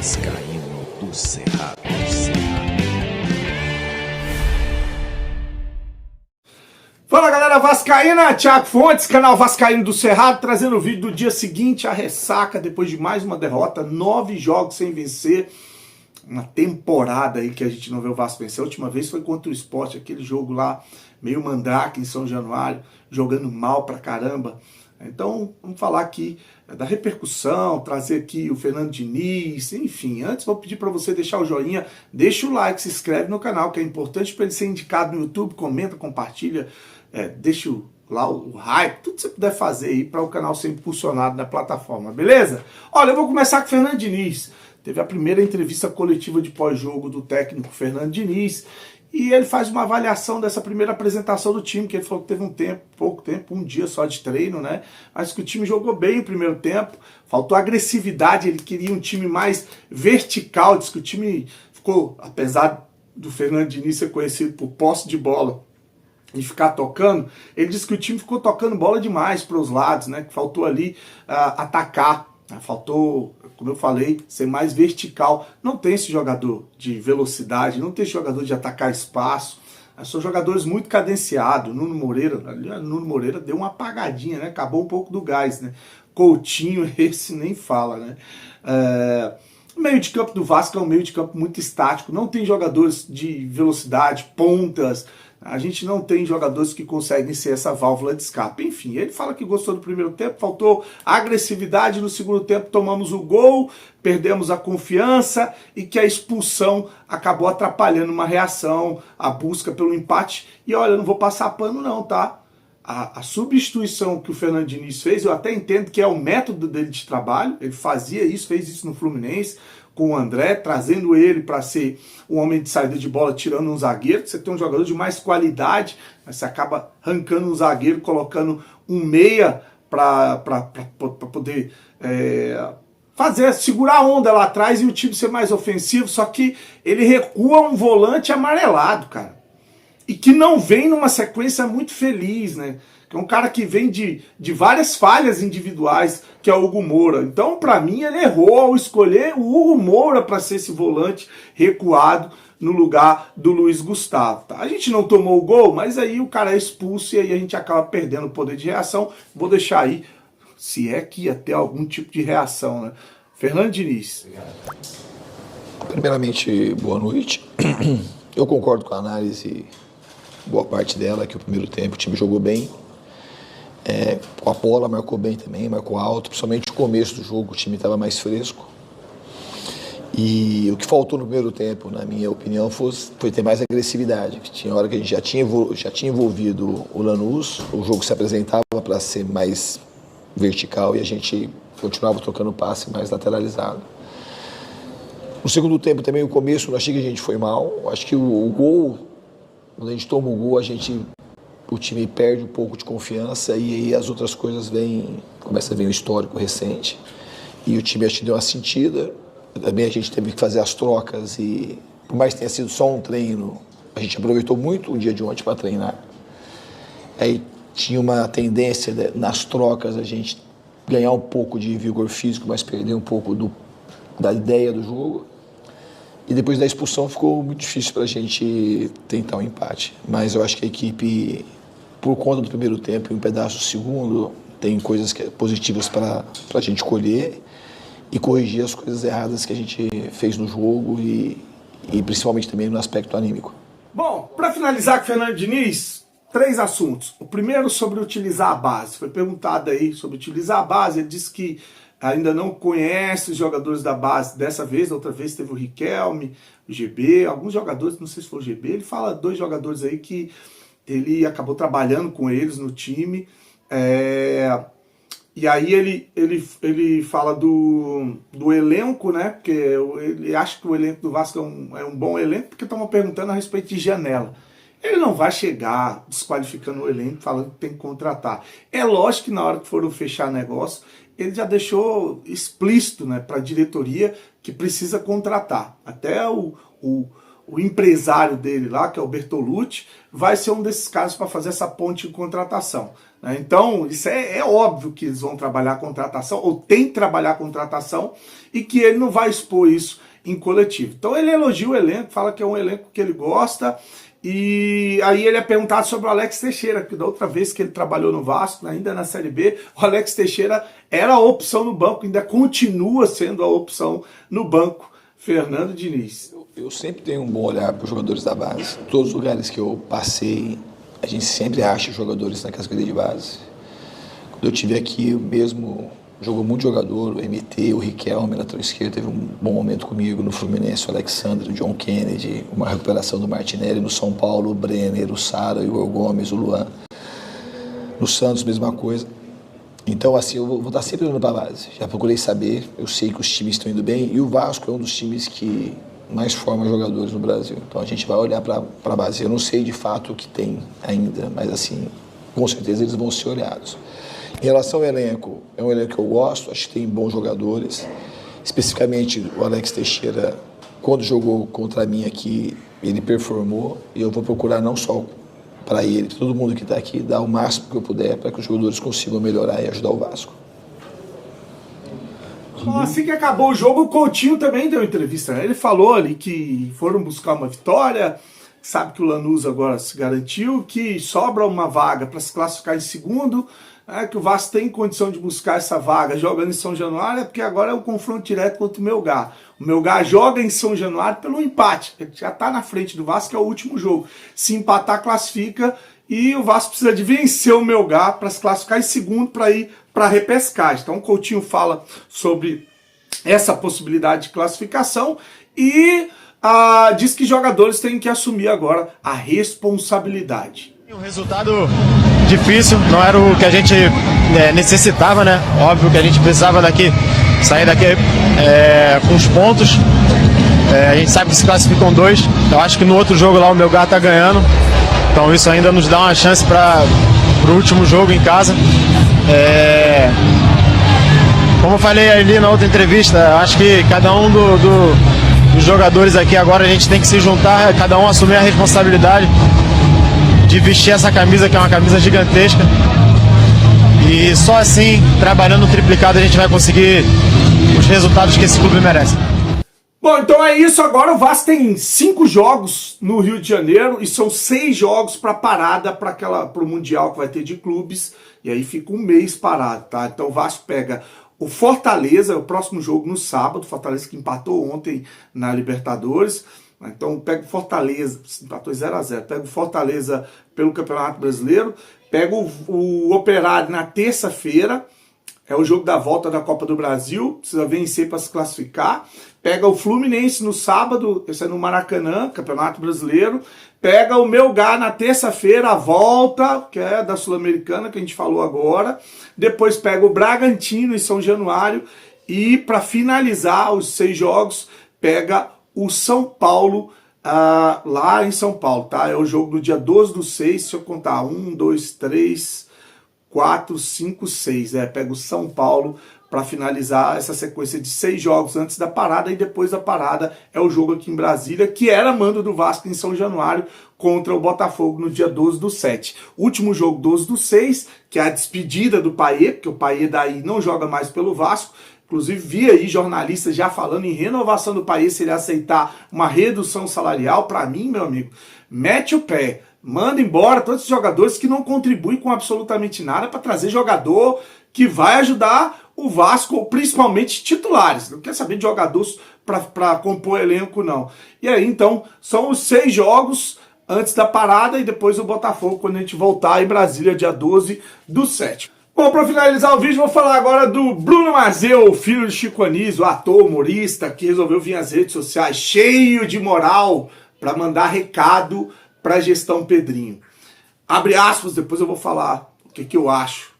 Vascaíno do Cerrado. Fala galera vascaína, Thiago Fontes, canal Vascaíno do Cerrado, trazendo o vídeo do dia seguinte, a ressaca depois de mais uma derrota, 9 jogos sem vencer, uma temporada aí que a gente não vê o Vasco vencer. A última vez foi contra o Sport, aquele jogo lá, meio mandrake em São Januário, jogando mal pra caramba. Então vamos falar aqui da repercussão, trazer aqui o Fernando Diniz, enfim. Antes vou pedir para você deixar o joinha, deixa o like, se inscreve no canal, que é importante para ele ser indicado no YouTube, comenta, compartilha, deixa lá o hype, tudo que você puder fazer aí para o canal ser impulsionado na plataforma, beleza? Olha, eu vou começar com o Fernando Diniz. Teve a primeira entrevista coletiva de pós-jogo do técnico Fernando Diniz, e ele faz uma avaliação dessa primeira apresentação do time, que ele falou que teve pouco tempo, um dia só de treino, né? Mas que o time jogou bem o primeiro tempo, faltou agressividade, ele queria um time mais vertical, diz que o time ficou, apesar do Fernando Diniz ser conhecido por posse de bola e ficar tocando, ele disse que o time ficou tocando bola demais para os lados, né? Que faltou ali atacar. Faltou, como eu falei, ser mais vertical. Não tem esse jogador de velocidade, não tem esse jogador de atacar espaço. São jogadores muito cadenciados. Nuno Moreira deu uma apagadinha, né? Acabou um pouco do gás, né? Coutinho, esse nem fala, né? O meio de campo do Vasco é um meio de campo muito estático. Não tem jogadores de velocidade, pontas. A gente não tem jogadores que conseguem ser essa válvula de escape. Enfim, ele fala que gostou do primeiro tempo, faltou agressividade, no segundo tempo tomamos o gol, perdemos a confiança e que a expulsão acabou atrapalhando uma reação, a busca pelo empate. E olha, eu não vou passar pano não, tá? A substituição que o Fernando Diniz fez, eu até entendo que é o método dele de trabalho, ele fazia isso, fez isso no Fluminense, com o André, trazendo ele para ser um homem de saída de bola, tirando um zagueiro. Você tem um jogador de mais qualidade, mas você acaba arrancando um zagueiro, colocando um meia para poder segurar a onda lá atrás e o time ser mais ofensivo. Só que ele recua um volante amarelado, cara, e que não vem numa sequência muito feliz, né? Que é um cara que vem de várias falhas individuais, que é o Hugo Moura. Então, para mim, ele errou ao escolher o Hugo Moura para ser esse volante recuado no lugar do Luiz Gustavo. Tá? A gente não tomou o gol, mas aí o cara é expulso e aí a gente acaba perdendo o poder de reação. Vou deixar aí, se é que ia ter algum tipo de reação, né? Fernando Diniz. Primeiramente, boa noite. Eu concordo com a análise, boa parte dela, que o primeiro tempo o time jogou bem. Com a bola marcou bem também, marcou alto, principalmente no começo do jogo o time estava mais fresco. E o que faltou no primeiro tempo, na minha opinião, foi ter mais agressividade. Tinha hora que a gente já tinha envolvido o Lanús, o jogo se apresentava para ser mais vertical e a gente continuava trocando passe mais lateralizado. No segundo tempo também, o começo, eu achei que a gente foi mal. Acho que o gol, quando a gente toma o gol, o time perde um pouco de confiança e aí as outras coisas começa a vir o histórico recente e o time acho que deu uma sentida. Também a gente teve que fazer as trocas e por mais que tenha sido só um treino, a gente aproveitou muito o dia de ontem para treinar. Aí tinha uma tendência nas trocas a gente ganhar um pouco de vigor físico, mas perder um pouco da ideia do jogo. E depois da expulsão ficou muito difícil para a gente tentar um empate. Mas eu acho que a equipe, por conta do primeiro tempo e um pedaço do segundo, tem coisas positivas para a gente colher e corrigir as coisas erradas que a gente fez no jogo e principalmente também no aspecto anímico. Bom, para finalizar com o Fernando Diniz, 3 assuntos. O primeiro sobre utilizar a base. Foi perguntado aí sobre utilizar a base, ele disse que ainda não conhece os jogadores da base dessa vez, da outra vez teve o Riquelme, o GB, alguns jogadores, não sei se foi o GB, ele fala 2 jogadores aí que ele acabou trabalhando com eles no time, e aí ele fala do elenco, né, porque ele acha que o elenco do Vasco é um bom elenco, porque estão perguntando a respeito de janela. Ele não vai chegar desqualificando o elenco, falando que tem que contratar. É lógico que na hora que foram fechar negócio, ele já deixou explícito, né, para a diretoria que precisa contratar. Até o o empresário dele lá, que é o Bertolucci, vai ser um desses caras para fazer essa ponte de contratação. Né? Então, isso é óbvio que eles vão trabalhar a contratação, ou tem que trabalhar a contratação, e que ele não vai expor isso em coletivo. Então ele elogia o elenco, fala que é um elenco que ele gosta, e aí ele é perguntado sobre o Alex Teixeira, que da outra vez que ele trabalhou no Vasco, ainda na Série B, o Alex Teixeira era a opção no banco, ainda continua sendo a opção no banco. Fernando Diniz. Eu sempre tenho um bom olhar para os jogadores da base. Em todos os lugares que eu passei, a gente sempre acha jogadores na categoria de base. Quando eu estive aqui, mesmo jogou muito jogador, o MT, o Riquelme, lateral esquerdo, teve um bom momento comigo no Fluminense, o Alexandre, o John Kennedy, uma recuperação do Martinelli no São Paulo, o Brenner, o Sara, o Igor Gomes, o Luan. No Santos, mesma coisa. Então, assim, eu vou estar sempre olhando para a base. Já procurei saber, eu sei que os times estão indo bem, e o Vasco é um dos times que mais forma jogadores no Brasil. Então, a gente vai olhar para a base. Eu não sei de fato o que tem ainda, mas, assim, com certeza eles vão ser olhados. Em relação ao elenco, é um elenco que eu gosto, acho que tem bons jogadores. Especificamente, o Alex Teixeira, quando jogou contra mim aqui, ele performou, e eu vou procurar não só para ele, para todo mundo que está aqui, dar o máximo que eu puder para que os jogadores consigam melhorar e ajudar o Vasco. Assim que acabou o jogo, o Coutinho também deu entrevista, né? Ele falou ali que foram buscar uma vitória, sabe que o Lanús agora se garantiu, que sobra uma vaga para se classificar em segundo, né? Que o Vasco tem condição de buscar essa vaga jogando em São Januário, porque agora é o confronto direto contra o Melgar. O Melgar joga em São Januário pelo empate, ele já está na frente do Vasco, que é o último jogo. Se empatar, classifica, e o Vasco precisa de vencer o Melgar para se classificar em segundo para ir para a repescagem. Então o Coutinho fala sobre essa possibilidade de classificação e diz que jogadores têm que assumir agora a responsabilidade. Um resultado difícil, não era o que a gente necessitava, né? Óbvio que a gente precisava sair daqui com os pontos. A gente sabe que se classificam 2. Eu acho que no outro jogo lá o Melgar tá ganhando. Então isso ainda nos dá uma chance para o último jogo em casa. Como eu falei ali na outra entrevista, acho que cada um dos jogadores aqui agora a gente tem que se juntar, cada um assumir a responsabilidade de vestir essa camisa, que é uma camisa gigantesca. E só assim, trabalhando triplicado, a gente vai conseguir os resultados que esse clube merece. Bom, então é isso. Agora o Vasco tem 5 jogos no Rio de Janeiro e são 6 jogos para parada para o Mundial que vai ter de clubes. E aí fica um mês parado, tá? Então o Vasco pega o Fortaleza, o próximo jogo no sábado. Fortaleza que empatou ontem na Libertadores. Então pega o Fortaleza, empatou 0-0. Pega o Fortaleza pelo Campeonato Brasileiro. Pega o Operário na terça-feira. É o jogo da volta da Copa do Brasil, precisa vencer para se classificar. Pega o Fluminense no sábado, esse é no Maracanã, Campeonato Brasileiro. Pega o Melgar na terça-feira, a volta, que é da Sul-Americana, que a gente falou agora. Depois pega o Bragantino em São Januário. E para finalizar os 6 jogos, pega o São Paulo lá em São Paulo, tá? É o jogo do dia 12/6, se eu contar 1, 2, 3... 4, 5, 6. Pega o São Paulo para finalizar essa sequência de 6 jogos antes da parada, e depois da parada é o jogo aqui em Brasília, que era mando do Vasco em São Januário contra o Botafogo no dia 12/7. Último jogo 12/6, que é a despedida do Payet, porque o Payet daí não joga mais pelo Vasco. Inclusive vi aí jornalistas já falando em renovação do Payet se ele aceitar uma redução salarial. Para mim, meu amigo, mete o pé. Manda embora todos os jogadores que não contribuem com absolutamente nada para trazer jogador que vai ajudar o Vasco, principalmente titulares. Não quer saber de jogadores para compor elenco, não. E aí, então, são os 6 jogos antes da parada e depois o Botafogo, quando a gente voltar em Brasília, dia 12/7. Bom, para finalizar o vídeo, vou falar agora do Bruno Mazzeo, filho de Chico Anísio, ator, humorista, que resolveu vir às redes sociais cheio de moral para mandar recado para a gestão Pedrinho. Abre aspas, depois eu vou falar o que eu acho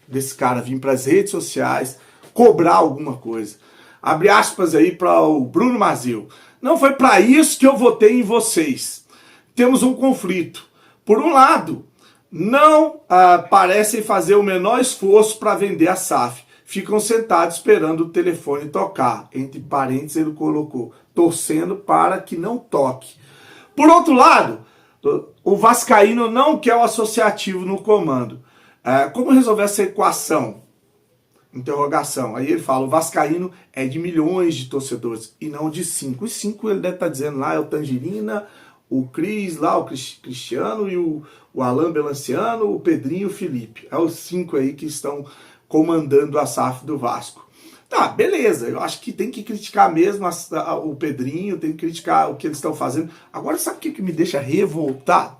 desse cara vir para as redes sociais cobrar alguma coisa. Abre aspas aí para o Bruno Mazzeo. Não foi para isso que eu votei em vocês. Temos um conflito. Por um lado, não parecem fazer o menor esforço para vender a SAF. ficam sentados esperando o telefone tocar. Entre parênteses ele colocou, torcendo para que não toque. Por outro lado, o vascaíno não quer o associativo no comando. Como resolver essa equação? Interrogação. Aí ele fala, o vascaíno é de milhões de torcedores e não de 5. Os 5 ele deve estar dizendo lá, é o Tangerina, o Cris lá, o Cristiano e o Alain Belanciano, o Pedrinho e o Felipe. É os 5 aí que estão comandando a SAF do Vasco. Tá, beleza, eu acho que tem que criticar mesmo o Pedrinho, tem que criticar o que eles estão fazendo. Agora, sabe o que me deixa revoltado?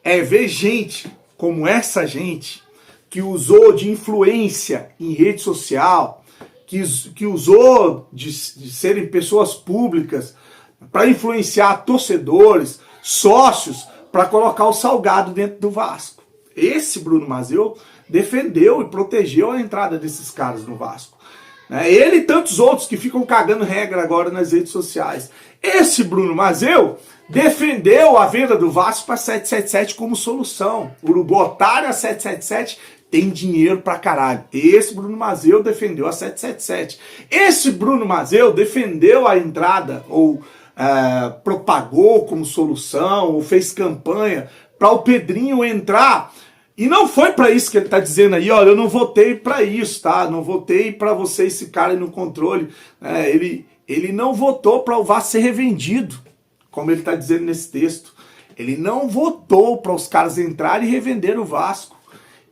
É ver gente como essa gente que usou de influência em rede social, que usou de serem pessoas públicas para influenciar torcedores, sócios, para colocar o Salgado dentro do Vasco. Esse Bruno Mazeu defendeu e protegeu a entrada desses caras no Vasco. Ele e tantos outros que ficam cagando regra agora nas redes sociais. Esse Bruno Mazeu defendeu a venda do Vasco para 777 como solução. O Urubu otário a 777 tem dinheiro pra caralho. Esse Bruno Mazeu defendeu a 777. Esse Bruno Mazeu defendeu a entrada, ou propagou como solução, ou fez campanha para o Pedrinho entrar. E não foi para isso que ele está dizendo aí, olha, eu não votei para isso, tá? Não votei para vocês ficarem no controle. Ele não votou para o Vasco ser revendido, como ele está dizendo nesse texto. Ele não votou para os caras entrarem e revender o Vasco.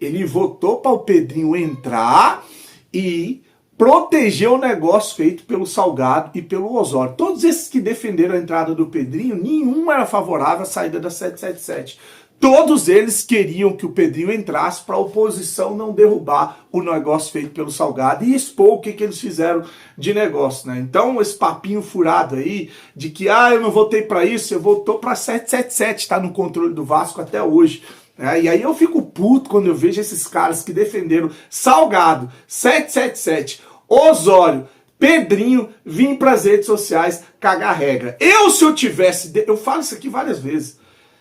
Ele votou para o Pedrinho entrar e proteger o negócio feito pelo Salgado e pelo Osório. Todos esses que defenderam a entrada do Pedrinho, nenhum era favorável à saída da 777. Todos eles queriam que o Pedrinho entrasse para a oposição não derrubar o negócio feito pelo Salgado e expor o que eles fizeram de negócio, né? Então, esse papinho furado aí de que, eu não votei para isso, eu votou para 777, está no controle do Vasco até hoje. E aí eu fico puto quando eu vejo esses caras que defenderam Salgado, 777, Osório, Pedrinho, vir para as redes sociais cagar regra. Se eu tivesse, eu falo isso aqui várias vezes,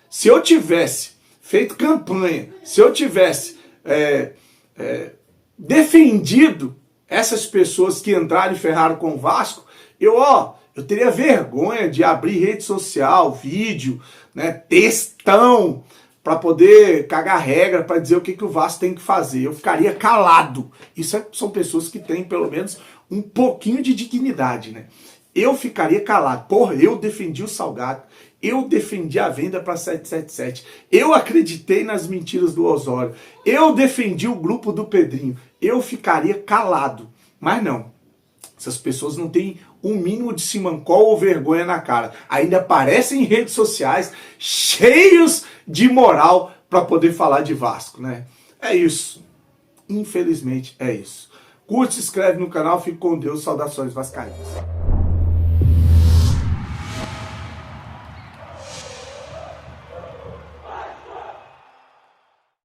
se eu tivesse feito campanha, se eu tivesse defendido essas pessoas que entraram e ferraram com o Vasco, eu teria vergonha de abrir rede social, vídeo, né, textão, para poder cagar regra, para dizer o que o Vasco tem que fazer. Eu ficaria calado. Isso são pessoas que têm, pelo menos, um pouquinho de dignidade, né? Eu ficaria calado. Porra, eu defendi o Salgado. Eu defendi a venda para 777. Eu acreditei nas mentiras do Osório. Eu defendi o grupo do Pedrinho. Eu ficaria calado. Mas não. Essas pessoas não têm um mínimo de simancol ou vergonha na cara. Ainda aparecem em redes sociais cheios de moral para poder falar de Vasco, né? É isso. Infelizmente é isso. Curte, se inscreve no canal. Fique com Deus. Saudações vascaínas.